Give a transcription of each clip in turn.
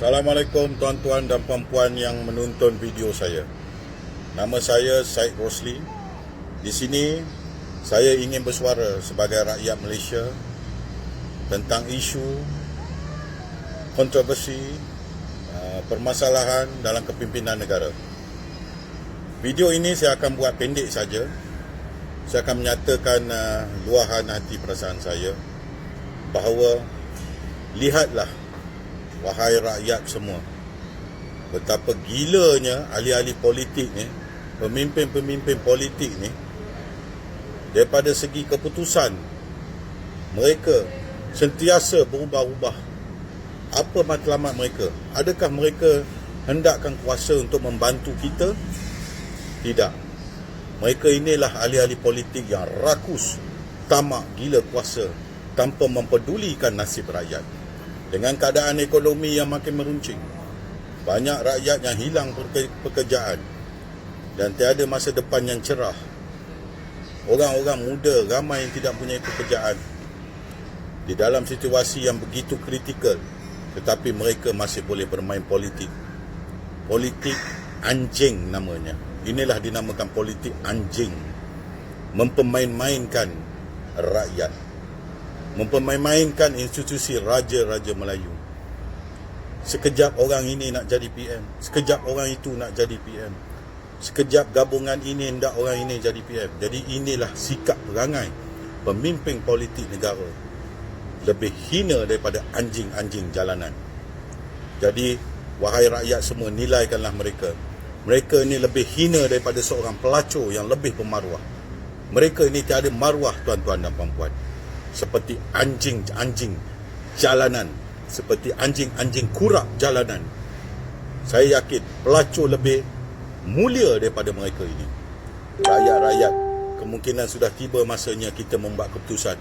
Assalamualaikum tuan-tuan dan puan-puan yang menonton video saya. Nama saya Syed Rosli. Di sini saya ingin bersuara sebagai rakyat Malaysia tentang isu kontroversi permasalahan dalam kepimpinan negara. Video ini saya akan buat pendek saja. Saya akan menyatakan luahan hati perasaan saya bahawa lihatlah wahai rakyat semua, betapa gilanya ahli-ahli politik ni, pemimpin-pemimpin politik ni, daripada segi keputusan mereka sentiasa berubah-ubah. Apa matlamat mereka? Adakah mereka hendakkan kuasa untuk membantu kita? Tidak. Mereka inilah ahli-ahli politik yang rakus, tamak gila kuasa tanpa mempedulikan nasib rakyat. Dengan keadaan ekonomi yang makin meruncing, banyak rakyat yang hilang pekerjaan dan tiada masa depan yang cerah. Orang-orang muda ramai yang tidak mempunyai pekerjaan. Di dalam situasi yang begitu kritikal, tetapi mereka masih boleh bermain politik. Politik anjing namanya. Inilah dinamakan politik anjing. Mempermain-mainkan rakyat, mempermain-mainkan institusi Raja-Raja Melayu. Sekejap orang ini nak jadi PM, sekejap orang itu nak jadi PM, sekejap gabungan ini hendak orang ini jadi PM. Jadi inilah sikap perangai pemimpin politik negara, lebih hina daripada anjing-anjing jalanan. Jadi wahai rakyat semua, nilaikanlah mereka. Mereka ini lebih hina daripada seorang pelacur yang lebih bermaruah. Mereka ini tiada maruah, tuan-tuan dan puan-puan. Seperti anjing-anjing jalanan, seperti anjing-anjing kurak jalanan. Saya yakin pelacur lebih mulia daripada mereka ini. Rakyat-rakyat, kemungkinan sudah tiba masanya kita membuat keputusan.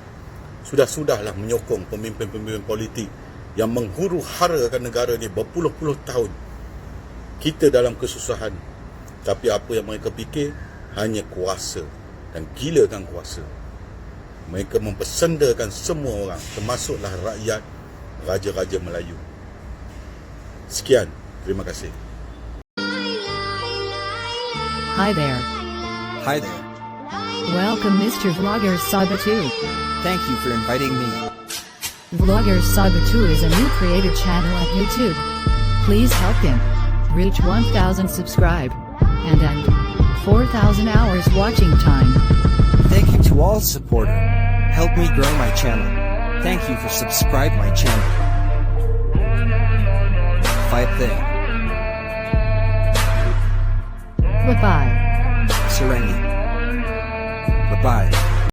Sudahlah menyokong pemimpin-pemimpin politik yang menghuru-harakan negara ini berpuluh-puluh tahun. Kita dalam kesusahan, tapi apa yang mereka fikir hanya kuasa dan gilakan kuasa. Mereka mempersendakan semua orang, termasuklah rakyat Raja-Raja Melayu. Sekian, terima kasih. Hi there. Hi there. Welcome Mr. Vlogger Sabatu. Thank you for inviting me. Vlogger Sabatu is a new creator channel at YouTube. Please help him reach 1,000 subscribe and 4,000 hours watching time. Thank you to all supporter. Help me grow my channel. Thank you for subscribe my channel. Fight there. Bye-bye. Serenity. Bye-bye.